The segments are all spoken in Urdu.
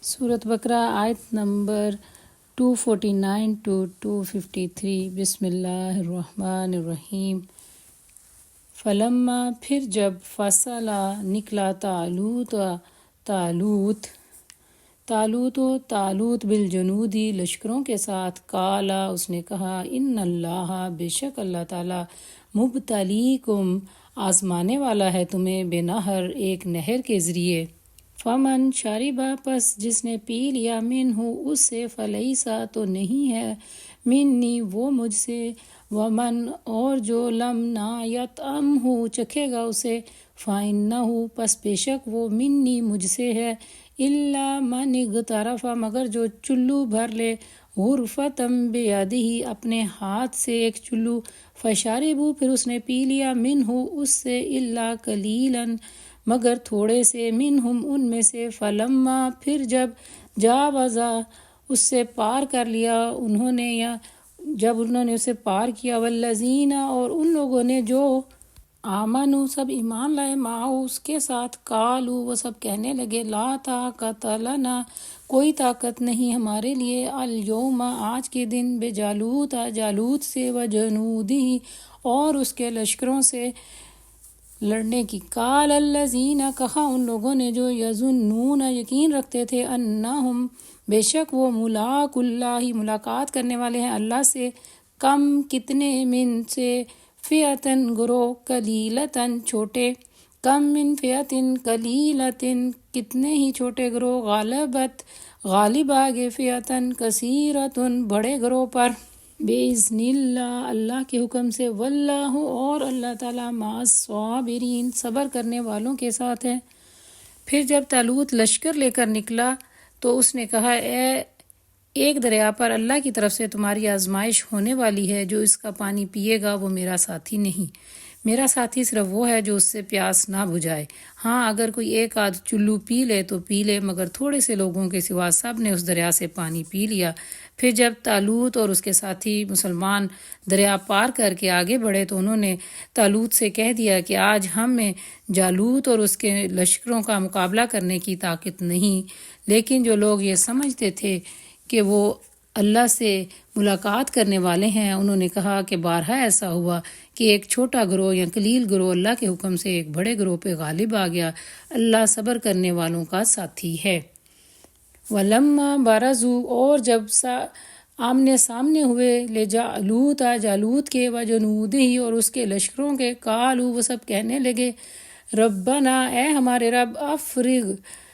سورۃ بقرہ آیت نمبر 249 to 253۔ بسم اللہ الرحمن الرحیم۔ فلما پھر جب فصلا نکلا طالوت بالجنودی لشکروں کے ساتھ، کالا اس نے کہا، ان اللہ بے شک اللہ تعالیٰ مبتلیکم آزمانے والا ہے تمہیں بنہر ایک نہر کے ذریعے، فمن شاربا پس جس نے پی لیا منہ اس سے، فلیسا تو نہیں ہے، منی وہ مجھ سے، ومن اور جو لم نہ یطعمہ چکھے گا اسے، فإنہ پس بے شک وہ منی مجھ سے ہے، الا من اغترف مگر جو چلو بھر لے، غرفتم بیدہ اپنے ہاتھ سے ایک چلو، فشاربوا پھر اس نے پی لیا منہ اس سے، الا قلیلا مگر تھوڑے سے، منہم ان میں سے، فلما پھر جب جاوزا اس سے پار کر لیا انہوں نے، یا جب انہوں نے اسے پار کیا، والذین اور ان لوگوں نے جو آمنوا سب ایمان لائے، معه اس کے ساتھ، قالوا وہ سب کہنے لگے، لا طاقت لنا کوئی طاقت نہیں ہمارے لیے، الیوم آج کے دن، بجالوت جالوت سے، وجنودہ اور اس کے لشکروں سے لڑنے کی، قال الذین کہا ان لوگوں نے جو یظنون یقین رکھتے تھے، انہم بے شک وہ ملاق اللہ ملاقات کرنے والے ہیں اللہ سے، کم کتنے، من سے، فئتن گروہ، قلیلتن چھوٹے، کم من فئتن قلیلتن کتنے ہی چھوٹے گروہ، غالبت غالب آگے، فئتن کثیرتن بڑے گروہ پر، بِإِذْنِ اللہ اللہ کے حکم سے، واللہ اور اللہ تعالیٰ مع الصابرین صبر کرنے والوں کے ساتھ ہے۔ پھر جب طالوت لشکر لے کر نکلا تو اس نے کہا، ایک دریا پر اللہ کی طرف سے تمہاری آزمائش ہونے والی ہے، جو اس کا پانی پیے گا وہ میرا ساتھی نہیں، میرا ساتھی صرف وہ ہے جو اس سے پیاس نہ بجھائے، ہاں اگر کوئی ایک آدھ چلو پی لے تو پی لے، مگر تھوڑے سے لوگوں کے سوا سب نے اس دریا سے پانی پی لیا۔ پھر جب طالوت اور اس کے ساتھی مسلمان دریا پار کر کے آگے بڑھے تو انہوں نے طالوت سے کہہ دیا کہ آج ہم میں جالوت اور اس کے لشکروں کا مقابلہ کرنے کی طاقت نہیں، لیکن جو لوگ یہ سمجھتے تھے کہ وہ اللہ سے ملاقات کرنے والے ہیں، انہوں نے کہا کہ بارہا ایسا ہوا کہ ایک چھوٹا گروہ یا قلیل گروہ اللہ کے حکم سے ایک بڑے گروہ پہ غالب آ گیا، اللہ صبر کرنے والوں کا ساتھی ہے۔ وَلَمَّا بَرَزُوا اور جب آمنے سامنے ہوئے، لِجَالُوتَ جالوت کے، وَجُنُودِهِ اور اس کے لشکروں کے، قالوا وہ سب کہنے لگے، ربنا اے ہمارے رب، افرغ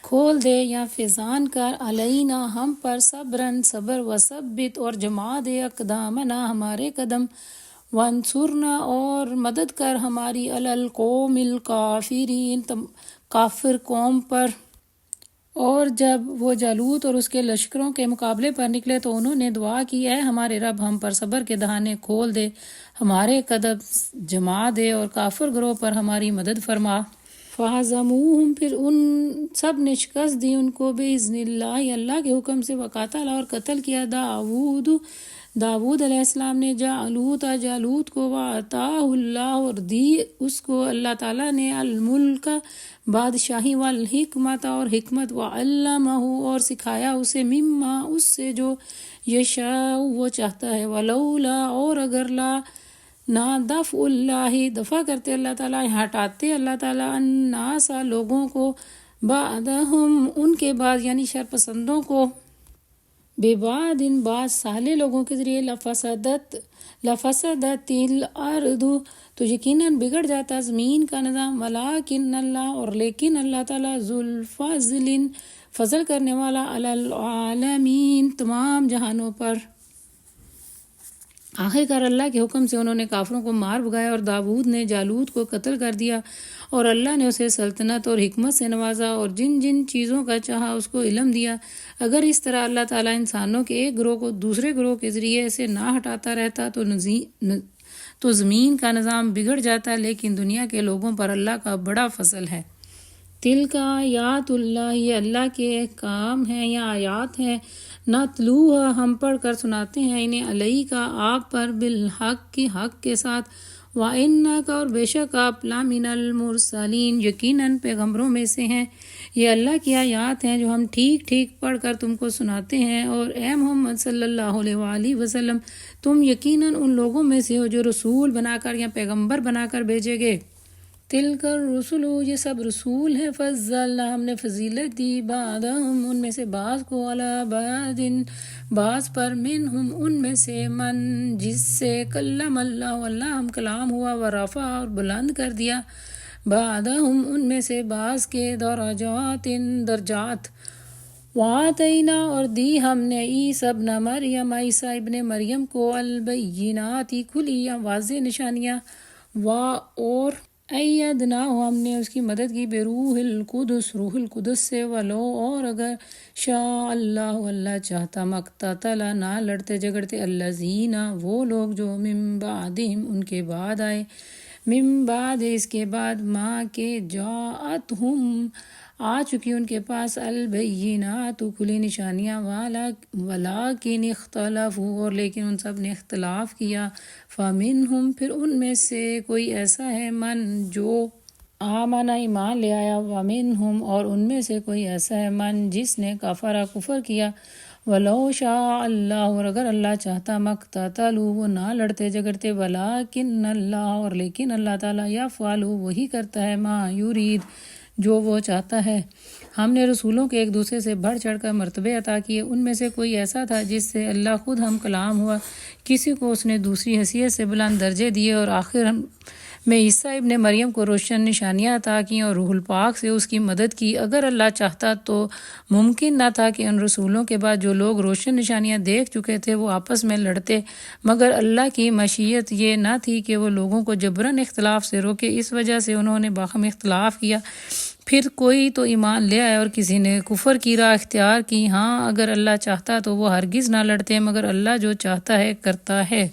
کھول دے یا فیضان کر، علینا ہم پر، صبرن صبر، وثبت اور جما دے، اقدامنا ہمارے قدم، وانصرنا اور مدد کر ہماری، علی القوم الکافرین کافر قوم پر۔ اور جب وہ جالوت اور اس کے لشکروں کے مقابلے پر نکلے تو انہوں نے دعا کی، اے ہمارے رب ہم پر صبر کے دہانے کھول دے، ہمارے قدم جما دے اور کافر گروہ پر ہماری مدد فرما۔ فَهَزَمُوهُمْ پھر ان سب نے شکست دی ان کو، بِإِذْنِ اللہ اللہ کے حکم سے، وقاتل اور قتل کیا، داود علیہ السلام نے، جالوت جالوت کو، وَآتَاهُ اللہ اور دی اس کو اللہ تعالیٰ نے، الملک بادشاہی، والحکمت اور حکمت، وعلمہ اور سکھایا اسے، مما اس سے جو یشاء وہ چاہتا ہے، ولولا اور اگر لا نہ دفع اللہ دفع کرتے اللہ تعالیٰ ہٹاتے اللہ تعالیٰ، الناس لوگوں کو، بعدہم ان کے بعد یعنی شرپسندوں کو، ببعد بعض سالے لوگوں کے ذریعے، لفسدت الارض تو یقیناً بگڑ جاتا زمین کا نظام، ولیکن اللہ اور لیکن اللہ تعالیٰ، ذو الفضل فضل کرنے والا، علی العالمین تمام جہانوں پر۔ آخرکار اللہ کے حکم سے انہوں نے کافروں کو مار بھگایا، اور داود نے جالوت کو قتل کر دیا، اور اللہ نے اسے سلطنت اور حکمت سے نوازا، اور جن جن چیزوں کا چاہا اس کو علم دیا۔ اگر اس طرح اللہ تعالیٰ انسانوں کے ایک گروہ کو دوسرے گروہ کے ذریعے سے نہ ہٹاتا رہتا تو زمین کا نظام بگڑ جاتا، لیکن دنیا کے لوگوں پر اللہ کا بڑا فضل ہے۔ تلک آیات اللہ یہ اللہ کے احکام ہیں یا آیات ہیں، نتلوہا ہم پڑھ کر سناتے ہیں انہیں، علیک آپ پر، بالحق کی حق کے ساتھ، وَإِنَّكَ اور بے شک آپ، لَمِنَ الْمُرْسَلِينَ یقیناً پیغمبروں میں سے ہیں، یہ اللہ کی آیات ہیں جو ہم ٹھیک ٹھیک پڑھ کر تم کو سناتے ہیں، اور اے محمد صلی اللہ علیہ وآلہ وسلم تم یقیناً ان لوگوں میں سے ہو جو رسول بنا کر یا پیغمبر بنا کر بھیجے گئے۔ تلک الرسل، یہ سب رسول ہیں، فضلنا، ہم نے فضیلت دی، بعضہم، ان میں سے بعض کو، علی بعض، بعض پر، منہم، ان میں سے، من، جس سے، کلم اللہ، اللہ ہم کلام ہوا، ورفع، اور بلند کر دیا، بعضہم، ان میں سے بعض کے، درجات، درجات، وآتینا، اور دی ہم نے، عیسیٰ ابن مریم، عیسیٰ ابن مریم کو، البینات، کھلی یا واضح نشانیاں، اور ایدنا، ہم نے اس کی مدد کی، بروح القدس، روح القدس سے، ولو، اور اگر، شاء اللہ، اللہ چاہتا، مقتتل، نہ لڑتے جگڑتے، الذین، وہ لوگ جو، من بعدہم، ان کے بعد آئے، من بعد، اس کے بعد، ما کے، جاءتہم، آ چکی ان کے پاس، البینات، کھلی نشانیاں، ولیکن اختلفوا، اور لیکن ان سب نے اختلاف کیا، فمنہم، پھر ان میں سے کوئی ایسا ہے، من، جو آمن، ایمان لے آیا، ومنہم، اور ان میں سے کوئی ایسا ہے، من، جس نے کفر، کفر کیا، ولو شاء اللہ، اور اگر اللہ چاہتا، مقتتلوا، وہ نہ لڑتے جگڑتے، ولیکن اللہ، اور لیکن اللہ تعالیٰ، یفعل، وہی کرتا ہے، ما یرید، جو وہ چاہتا ہے۔ ہم نے رسولوں کے ایک دوسرے سے بڑھ چڑھ کر مرتبے عطا کیے، ان میں سے کوئی ایسا تھا جس سے اللہ خود ہم کلام ہوا، کسی کو اس نے دوسری حیثیت سے بلند درجے دیے، اور آخر میں عیسیٰ ابن مریم کو روشن نشانیاں عطا کیں اور روح الپاک سے اس کی مدد کی۔ اگر اللہ چاہتا تو ممکن نہ تھا کہ ان رسولوں کے بعد جو لوگ روشن نشانیاں دیکھ چکے تھے وہ آپس میں لڑتے، مگر اللہ کی مشیت یہ نہ تھی کہ وہ لوگوں کو جبراً اختلاف سے روکے، اس وجہ سے انہوں نے باہم اختلاف کیا۔ پھر کوئی تو ایمان لے آئے اور کسی نے کفر کی راہ اختیار کی۔ ہاں، اگر اللہ چاہتا تو وہ ہرگز نہ لڑتے، مگر اللہ جو چاہتا ہے کرتا ہے۔